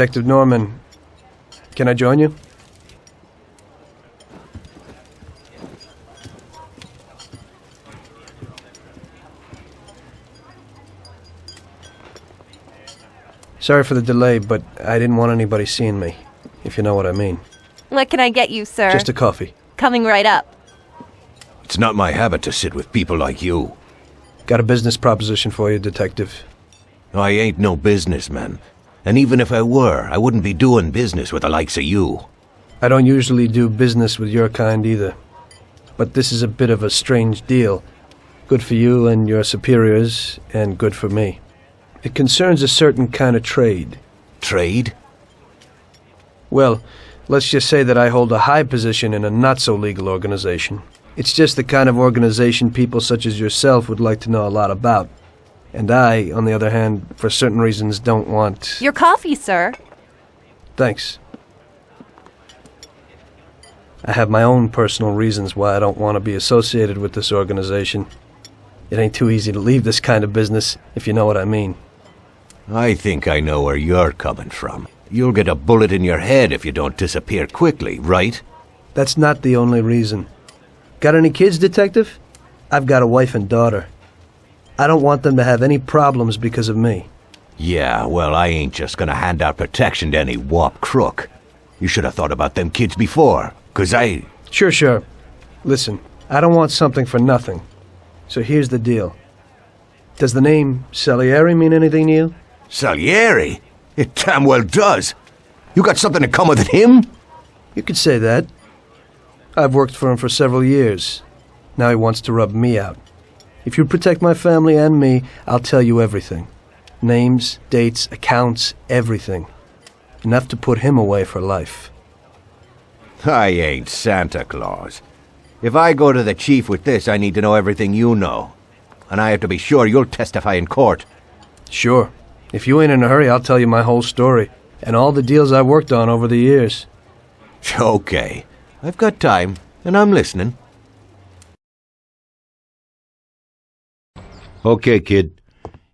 Detective Norman, can I join you? Sorry for the delay, but I didn't want anybody seeing me, if you know what I mean. What can I get you, sir? Just a coffee. Coming right up. It's not my habit to sit with people like you. Got a business proposition for you, Detective. I ain't no businessman. And even if I were, I wouldn't be doing business with the likes of you. I don't usually do business with your kind either. But this is a bit of a strange deal. Good for you and your superiors, and good for me. It concerns a certain kind of trade. Trade? Well, let's just say that I hold a high position in a not-so-legal organization. It's just the kind of organization people such as yourself would like to know a lot about. And I, on the other hand, for certain reasons, don't want... Your coffee, sir. Thanks. I have my own personal reasons why I don't want to be associated with this organization. It ain't too easy to leave this kind of business, if you know what I mean. I think I know where you're coming from. You'll get a bullet in your head if you don't disappear quickly, right? That's not the only reason. Got any kids, Detective? I've got a wife and daughter. I don't want them to have any problems because of me. Yeah, well, I ain't just gonna hand out protection to any wop crook. You should have thought about them kids before, 'cause I... Sure. Listen, I don't want something for nothing. So here's the deal. Does the name Salieri mean anything to you? Salieri? It damn well does. You got something in common with him? You could say that. I've worked for him for several years. Now he wants to rub me out. If you protect my family and me, I'll tell you everything. Names, dates, accounts, everything. Enough to put him away for life. I ain't Santa Claus. If I go to the chief with this, I need to know everything you know. And I have to be sure you'll testify in court. Sure. If you ain't in a hurry, I'll tell you my whole story. And all the deals I've worked on over the years. Okay. I've got time, and I'm listening. Okay, kid.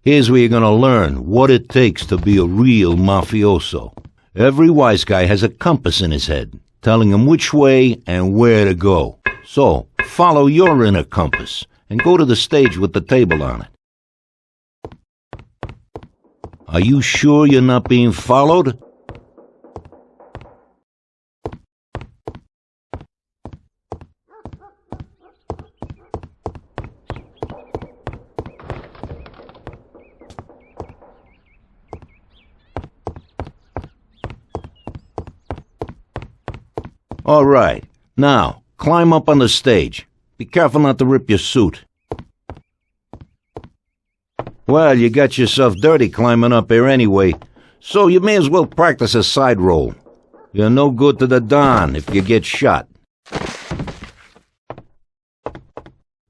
Here's where you're gonna learn what it takes to be a real mafioso. Every wise guy has a compass in his head, telling him which way and where to go. So, follow your inner compass, and go to the stage with the table on it. Are you sure you're not being followed? All right. Now, climb up on the stage. Be careful not to rip your suit. Well, you got yourself dirty climbing up here anyway, so you may as well practice a side roll. You're no good to the Don if you get shot.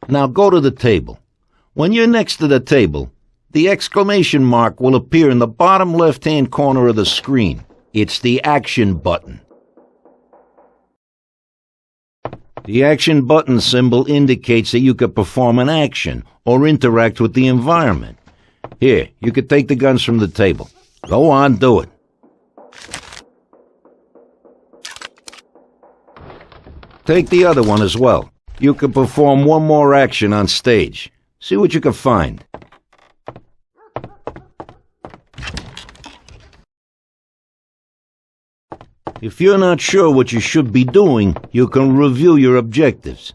Now go to the table. When you're next to the table, the exclamation mark will appear in the bottom left-hand corner of the screen. It's the action button. The action button symbol indicates that you can perform an action or interact with the environment. Here, you can take the guns from the table. Go on, do it. Take the other one as well. You can perform one more action on stage. See what you can find. If you're not sure what you should be doing, you can review your objectives.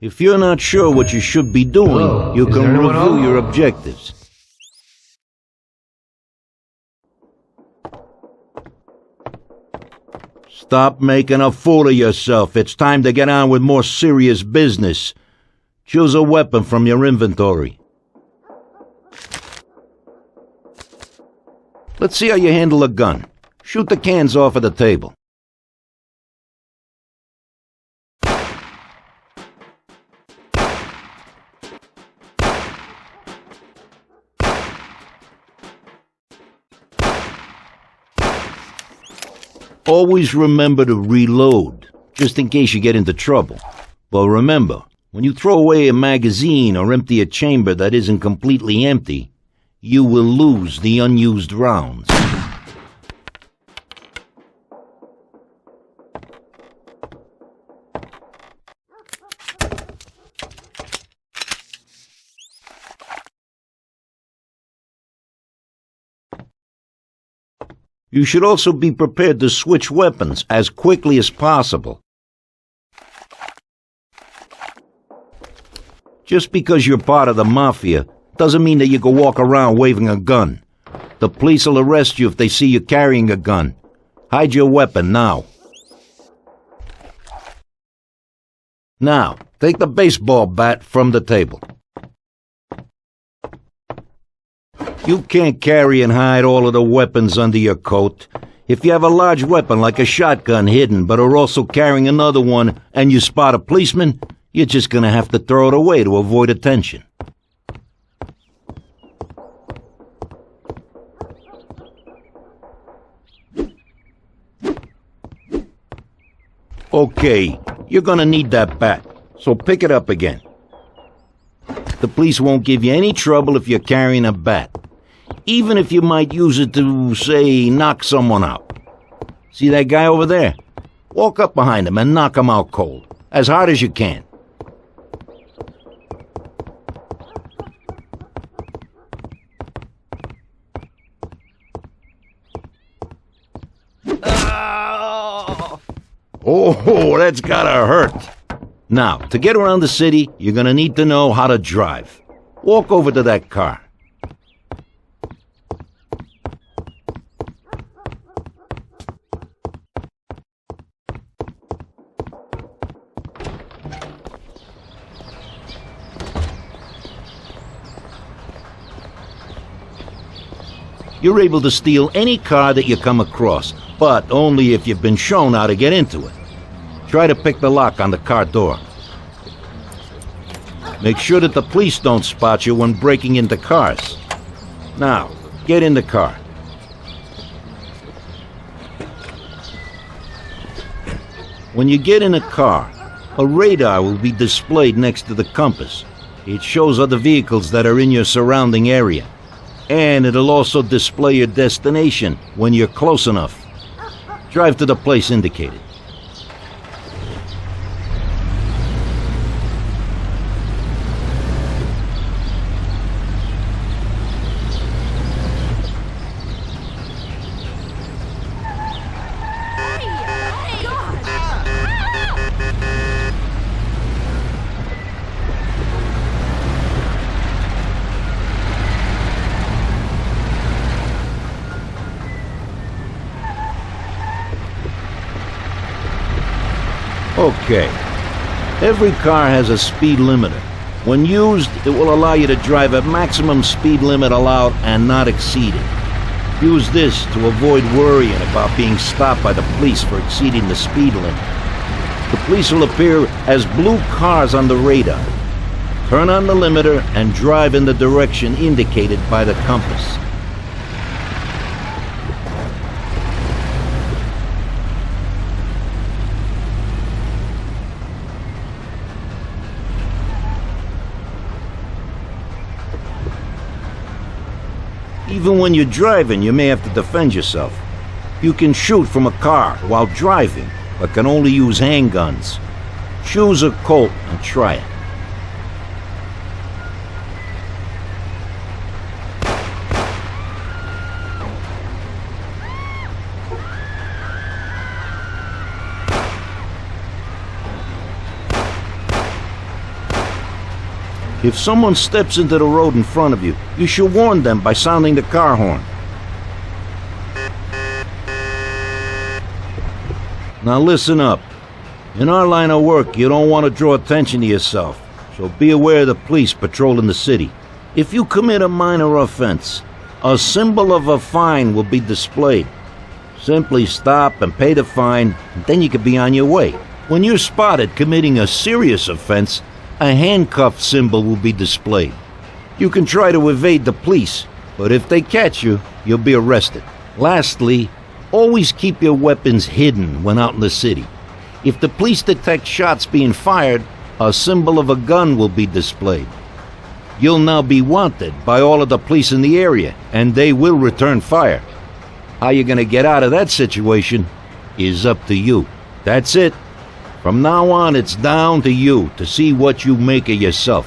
If you're not sure what you should be doing, you can review your objectives. Stop making a fool of yourself. It's time to get on with more serious business. Choose a weapon from your inventory. Let's see how you handle a gun. Shoot the cans off of the table. Always remember to reload, just in case you get into trouble. But remember, When you throw away a magazine or empty a chamber that isn't completely empty, you will lose the unused rounds. You should also be prepared to switch weapons as quickly as possible. Just because you're part of the Mafia doesn't mean that you can walk around waving a gun. The police will arrest you if they see you carrying a gun. Hide your weapon now. Now, take the baseball bat from the table. You can't carry and hide all of the weapons under your coat. If you have a large weapon like a shotgun hidden but are also carrying another one and you spot a policeman, you're just gonna have to throw it away to avoid attention. Okay, you're gonna need that bat, so pick it up again. The police won't give you any trouble if you're carrying a bat, even if you might use it to, say, knock someone out. See that guy over there? Walk up behind him and knock him out cold, as hard as you can. Oh, that's gotta hurt. Now, to get around the city, you're gonna need to know how to drive. Walk over to that car. You're able to steal any car that you come across, but only if you've been shown how to get into it. Try to pick the lock on the car door. Make sure that the police don't spot you when breaking into cars. Now, get in the car. When you get in a car, a radar will be displayed next to the compass. It shows other vehicles that are in your surrounding area. And it'll also display your destination when you're close enough. Drive to the place indicated. Okay. Every car has a speed limiter. When used, it will allow you to drive at maximum speed limit allowed and not exceed it. Use this to avoid worrying about being stopped by the police for exceeding the speed limit. The police will appear as blue cars on the radar. Turn on the limiter and drive in the direction indicated by the compass. Even when you're driving, you may have to defend yourself. You can shoot from a car while driving, but can only use handguns. Choose a Colt and try it. If someone steps into the road in front of you, you should warn them by sounding the car horn. Now listen up. In our line of work, you don't want to draw attention to yourself, so be aware of the police patrolling the city. If you commit a minor offense, a symbol of a fine will be displayed. Simply stop and pay the fine, and then you can be on your way. When you're spotted committing a serious offense, a handcuff symbol will be displayed. You can try to evade the police, but if they catch you, you'll be arrested. Lastly, always keep your weapons hidden when out in the city. If the police detect shots being fired, A symbol of a gun will be displayed. You'll now be wanted by all of the police in the area, and they will return fire. How you're gonna get out of that situation is up to you. That's it. From now on, it's down to you to see what you make of yourself.